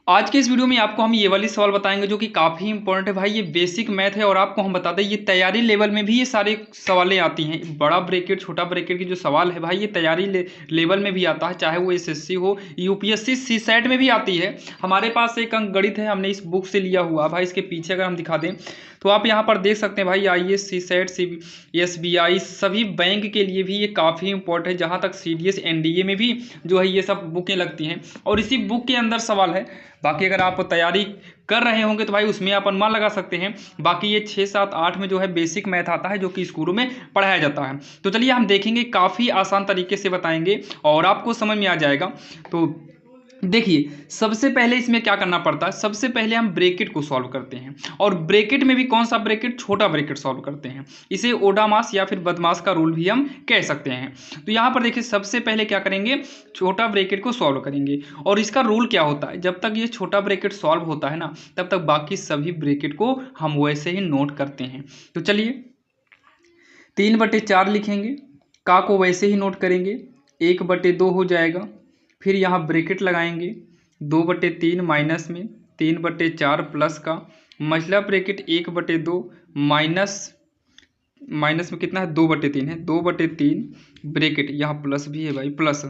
आज के इस वीडियो में आपको हम ये वाली सवाल बताएंगे जो कि काफ़ी इंपॉर्टेंट है भाई। ये बेसिक मैथ है और आपको हम बता दें ये तैयारी लेवल में भी ये सारे सवालें आती हैं। बड़ा ब्रैकेट छोटा ब्रैकेट की जो सवाल है भाई ये तैयारी लेवल में भी आता है, चाहे वो एसएससी हो, यूपीएससी, सीसैट में भी आती है। हमारे पास एक अंक गणित है, हमने इस बुक से लिया हुआ भाई। इसके पीछे अगर हम दिखा दें तो आप यहाँ पर देख सकते हैं भाई, आईएएस, सीसैट, एसबीआई सभी बैंक के लिए भी ये काफ़ी इंपॉर्टेंट है। जहाँ तक सीडीएस एनडीए में भी जो है ये सब बुकें लगती हैं और इसी बुक के अंदर सवाल है। बाकी अगर आप तैयारी कर रहे होंगे तो भाई उसमें आप अनुमान लगा सकते हैं। बाकी ये 6, 7, 8 में जो है बेसिक मैथ आता है जो कि स्कूलों में पढ़ाया जाता है। तो चलिए हम देखेंगे, काफ़ी आसान तरीके से बताएंगे और आपको समझ में आ जाएगा। तो देखिए, सबसे पहले इसमें क्या करना पड़ता है, सबसे पहले हम ब्रैकेट को सॉल्व करते हैं और ब्रैकेट में भी कौन सा ब्रैकेट, छोटा ब्रैकेट सॉल्व करते हैं। इसे ओडामास या फिर बदमाश का रूल भी हम कह सकते हैं। तो यहाँ पर देखिए, सबसे पहले क्या करेंगे, छोटा ब्रैकेट को सॉल्व करेंगे और इसका रूल क्या होता है, जब तक ये छोटा ब्रैकेट सॉल्व होता है ना तब तक बाकी सभी ब्रैकेट को हम वैसे ही नोट करते हैं। तो चलिए 3/4 लिखेंगे, का को वैसे ही नोट करेंगे, 1/2 हो जाएगा। फिर यहाँ ब्रैकेट लगाएंगे, 2/3 माइनस में 3/4 प्लस का, मझला ब्रैकेट 1/2 माइनस माइनस में कितना है, 2/3 है, 2/3 ब्रैकेट, यहाँ प्लस भी है भाई, प्लस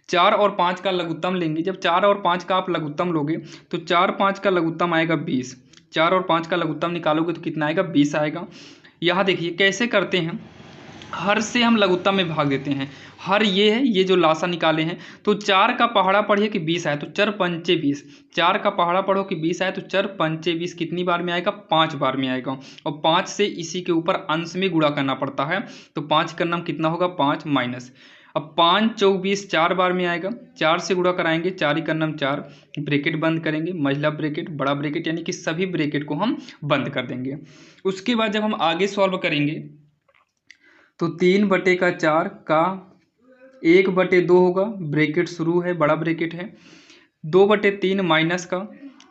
4 और 5 का लघुत्तम लेंगे। जब 4 और 5 का आप लघुत्तम लोगे तो 4, 5 का लघुत्तम आएगा 20। 4 और 5 का लघुत्तम निकालोगे तो कितना आएगा, 20 आएगा। यहाँ देखिए कैसे करते हैं, हर से हम लघुत्तम में भाग देते हैं। हर ये है, ये जो लासा निकाले हैं, तो 4 का पहाड़ा पढ़िए कि 20 आए तो 4 पंचे 20। 4 का पहाड़ा पढ़ो कि 20 आए तो 4 पंचे 20 कितनी बार में आएगा, 5 बार में आएगा। और 5 से इसी के ऊपर अंश में गुणा करना पड़ता है, तो 5 का नाम कितना होगा, 5 माइनस। अब 5 चौक 20 4 बार में आएगा, 4 से गुणा कराएंगे, 4 ही का नाम 4, ब्रैकेट बंद करेंगे, मझला ब्रैकेट, बड़ा ब्रैकेट, यानी कि सभी ब्रैकेट को हम बंद कर देंगे। उसके बाद जब हम आगे सॉल्व करेंगे तो 3/4 का 1/2 होगा, ब्रैकेट शुरू है, बड़ा ब्रैकेट है, 2/3 माइनस का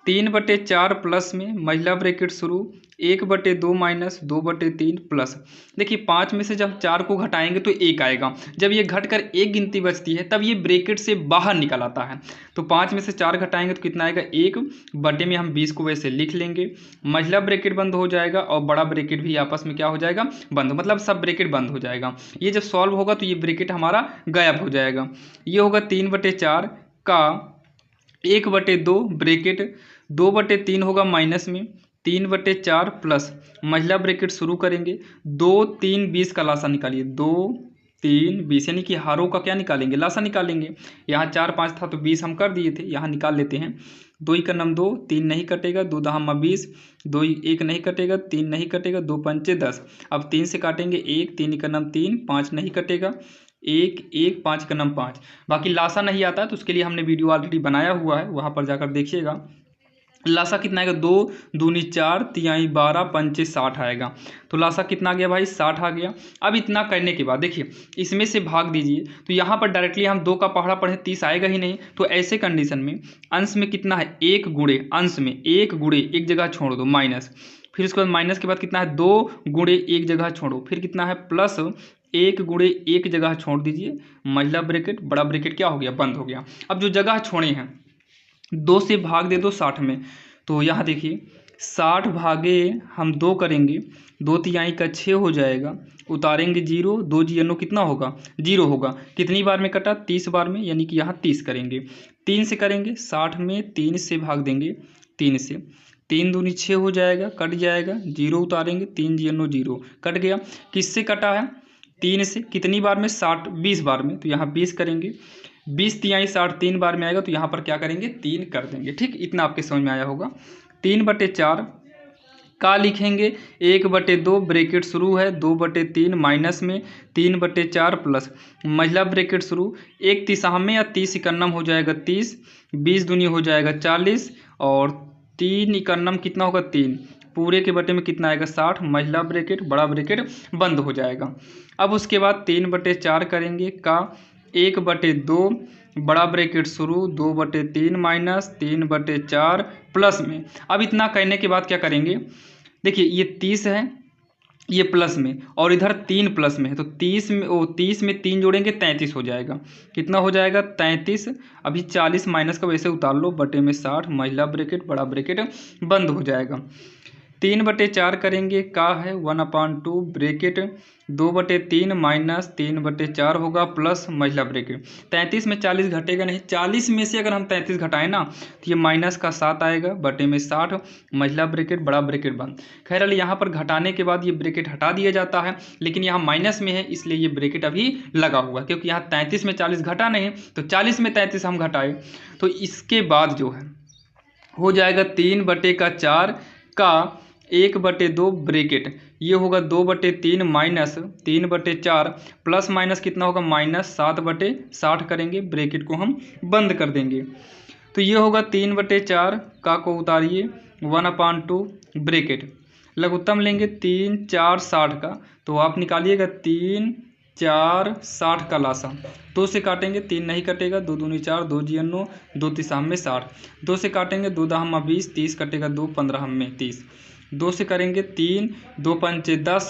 3/4 प्लस में मझला ब्रैकेट शुरू, 1/2 माइनस 2/3 प्लस। देखिए 5 में से जब 4 को घटाएंगे तो 1 आएगा। जब ये घटकर एक गिनती बचती है तब ये ब्रैकेट से बाहर निकल आता है। तो 5 में से 4 घटाएंगे तो कितना आएगा, 1 बटे में हम 20 को वैसे लिख लेंगे, मझला ब्रैकेट बंद हो जाएगा और बड़ा ब्रैकेट भी आपस में क्या हो जाएगा, बंद, मतलब सब ब्रैकेट बंद हो जाएगा। ये जब सॉल्व होगा तो ये ब्रैकेट हमारा गायब हो जाएगा। ये होगा 3/4 का 1/2 ब्रैकेट, 2/3 होगा माइनस में, 3/4 प्लस मझला ब्रैकेट शुरू करेंगे, 2, 3, 20 का लासा निकालिए, 2, 3, 20, यानी कि हारों का क्या निकालेंगे, लासा निकालेंगे। यहाँ 4, 5 था तो 20 हम कर दिए थे, यहाँ निकाल लेते हैं। 2 ही का नाम 2, 3 नहीं कटेगा, 2 दहा 20, 2 1 नहीं कटेगा, 3 नहीं कटेगा, 2 पंचे 10। अब 3 से काटेंगे 1, 3 का नाम 3, 5 नहीं कटेगा, 1 1, 5 का नाम 5। बाकी लासा नहीं आता तो उसके लिए हमने वीडियो ऑलरेडी बनाया हुआ है, वहाँ पर जाकर देखिएगा। लासा कितना आएगा, 2 दूनी 4, तिहाई 12, पंचे 60 आएगा। तो लासा कितना आ गया भाई, 60 आ गया। अब इतना करने के बाद देखिए इसमें से भाग दीजिए, तो यहाँ पर डायरेक्टली हम 2 का पहाड़ा पढ़े 30 आएगा ही नहीं। तो ऐसे कंडीशन में अंश में कितना है, 1 गुणे, अंश में 1 गुणे एक जगह छोड़ दो माइनस, फिर उसके बाद माइनस के बाद कितना है, 2 गुणे एक जगह छोड़ो, फिर कितना है प्लस 1 गुणे एक जगह छोड़ दीजिए, मझला ब्रैकेट, बड़ा ब्रैकेट क्या हो गया, बंद हो गया। अब जो जगह छोड़े हैं 2 से भाग दे दो 60 में, तो यहाँ देखिए 60 भागे हम 2 करेंगे, 2 तिहाई का 6 हो जाएगा, उतारेंगे 0, 2 जीरो कितना होगा, 0 होगा। कितनी बार में कटा, 30 बार में, यानी कि यहाँ 30 करेंगे। 3 से करेंगे, 60 में 3 से भाग देंगे, 3 से, 3 दूनी 6 हो जाएगा, कट जाएगा, 0 उतारेंगे, 3 जीरो 0 कट गया। किससे कटा है, 3 से, कितनी बार में, 60 20 बार में, तो यहाँ 20 करेंगे, 20 तिहाई 60 3 बार में आएगा, तो यहाँ पर क्या करेंगे, 3 कर देंगे। ठीक, इतना आपके समझ में आया होगा। 3/4 का लिखेंगे, 1/2 ब्रैकेट शुरू है, 2/3 माइनस में, 3/4 प्लस मझला ब्रैकेट शुरू, 1 तिसाह में या 30 इकन्नम हो जाएगा 30, 20 दूनी हो जाएगा 40 और 3 इकन्नम कितना होगा, 3, पूरे के बटे में कितना आएगा, 60, मझला ब्रैकेट, बड़ा ब्रैकेट बंद हो जाएगा। अब उसके बाद 3/4 करेंगे का 1/2 बड़ा ब्रैकेट शुरू, 2/3 माइनस 3/4 प्लस में। अब इतना करने के बाद क्या करेंगे, देखिए ये 30 है, ये प्लस में, और इधर 3 प्लस में है, तो 30 में 3 जोड़ेंगे 33 हो जाएगा। कितना हो जाएगा 33। अभी 40 माइनस का वैसे उतार लो, बटे में 60, महिला ब्रैकेट बड़ा ब्रैकेट बंद हो जाएगा। 3/4 करेंगे का है 1/2 ब्रैकेट, 2/3 माइनस 3/4 होगा प्लस महिला ब्रैकेट। 33 में 40 घटेगा नहीं, 40 में से अगर हम 33 घटाएं ना तो ये माइनस का 7 आएगा, बटे में 60, महिला ब्रैकेट बड़ा ब्रैकेट बंद। खैर यहाँ पर घटाने के बाद ये ब्रैकेट हटा दिया जाता है, लेकिन यहाँ माइनस में है इसलिए ये ब्रैकेट अभी लगा हुआ है, क्योंकि यहाँ 33 में 40 घटा नहीं, तो 40 में 33 हम घटाए। तो इसके बाद जो है हो जाएगा 3/4 का 1/2 ब्रैकेट, ये होगा 2/3 माइनस 3/4 प्लस माइनस कितना होगा -7/60 करेंगे, ब्रैकेट को हम बंद कर देंगे। तो ये होगा 3/4 का को उतारिए 1/2 ब्रैकेट, लघुत्तम लेंगे 3 4 60 का, तो आप निकालिएगा 3 4 60 का लासा। 2 से काटेंगे 3 नहीं कटेगा, 2 दूनी 4, 2 जी 9, 2 तीस में 60, 2 से काटेंगे 2 दहमा 20, 30 कटेगा 2 15 में 30, 2 से करेंगे 3, 2 पंचे 10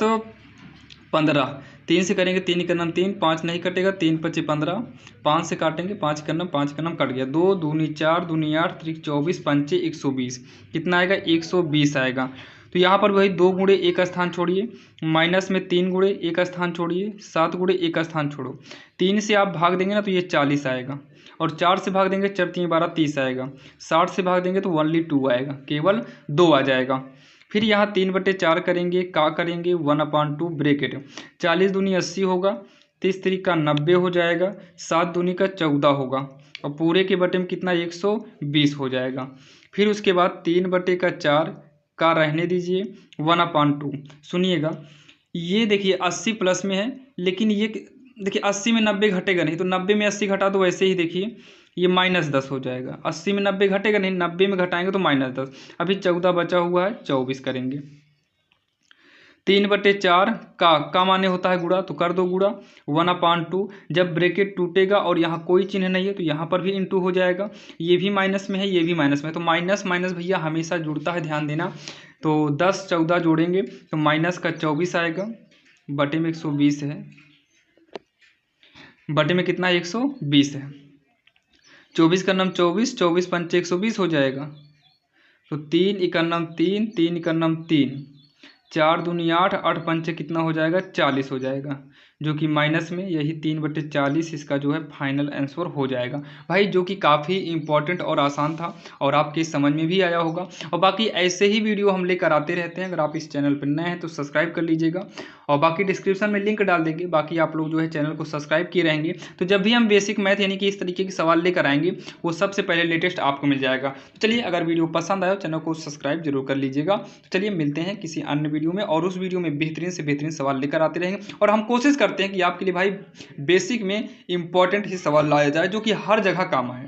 15, 3 से करेंगे 3 का नाम 3, 5 नहीं कटेगा, 3 पचे 15, 5 से काटेंगे 5 का नाम कट गया, 2 दूनी 4 दूनी 8 त्रिक 24 पंचे 120, कितना आएगा 120 आएगा। तो यहाँ पर वही 2 गुणे 1 स्थान छोड़िए, माइनस में 3 गुणे 1 स्थान छोड़िए, 7 गुणे 1 स्थान छोड़ो, 3 से आप भाग देंगे ना तो ये 40 आएगा, और 4 से भाग देंगे 4 3 12 30 आएगा, 60 से भाग देंगे तो ओनली 2 आएगा, केवल 2 आ जाएगा। फिर यहाँ 3/4 करेंगे का करेंगे 1/2 ब्रैकेट, 40 दूनी 80 होगा, 30 3 का 90 हो जाएगा, 7 दूनी का 14 होगा, और पूरे के बटे में कितना 120 हो जाएगा। फिर उसके बाद 3/4 का रहने दीजिए 1/2, सुनिएगा ये देखिए 80 प्लस में है, लेकिन ये देखिए 80 में 90 घटेगा नहीं, तो 90 में 80 घटा दो, वैसे ही देखिए ये -10 हो जाएगा, 80 में 90 घटेगा नहीं, 90 में घटाएंगे तो -10, अभी 14 बचा हुआ है 24 करेंगे। 3/4 का माने होता है गुणा, तो कर दो गुणा 1/2, जब ब्रैकेट टूटेगा और यहाँ कोई चिन्ह नहीं है तो यहाँ पर भी इंटू हो जाएगा, ये भी माइनस में है ये भी माइनस में है, तो माइनस माइनस भैया हमेशा जुड़ता है, ध्यान देना। तो 10 14 जोड़ेंगे तो माइनस का 24 आएगा, बटे में 120 है, बटे में कितना 120 है, 24 का नाम 24, 24 पंचे 120 हो जाएगा, तो 3 इका नाम 3, 3 इका नाम 3, 4 दूनी 8, 8 पंचे कितना हो जाएगा 40 हो जाएगा, जो कि माइनस में यही 3/40 इसका जो है फाइनल आंसर हो जाएगा भाई, जो कि काफ़ी इंपॉर्टेंट और आसान था और आपके समझ में भी आया होगा। और बाकी ऐसे ही वीडियो हम लेकर आते रहते हैं, अगर आप इस चैनल पर नए हैं तो सब्सक्राइब कर लीजिएगा, और बाकी डिस्क्रिप्शन में लिंक डाल देंगे, बाकी आप लोग जो है चैनल को सब्सक्राइब किए रहेंगे तो जब भी हम बेसिक मैथ यानी कि इस तरीके के सवाल लेकर आएंगे वो सबसे पहले लेटेस्ट आपको मिल जाएगा। तो चलिए, अगर वीडियो पसंद आया चैनल को सब्सक्राइब जरूर कर लीजिएगा। तो चलिए मिलते हैं किसी अन्य वीडियो में, और उस वीडियो में बेहतरीन से बेहतरीन सवाल लेकर आते रहेंगे, और हम कोशिश करते हैं कि आपके लिए भाई बेसिक में इंपॉर्टेंट ही सवाल लाया जाए जो कि हर जगह काम आए।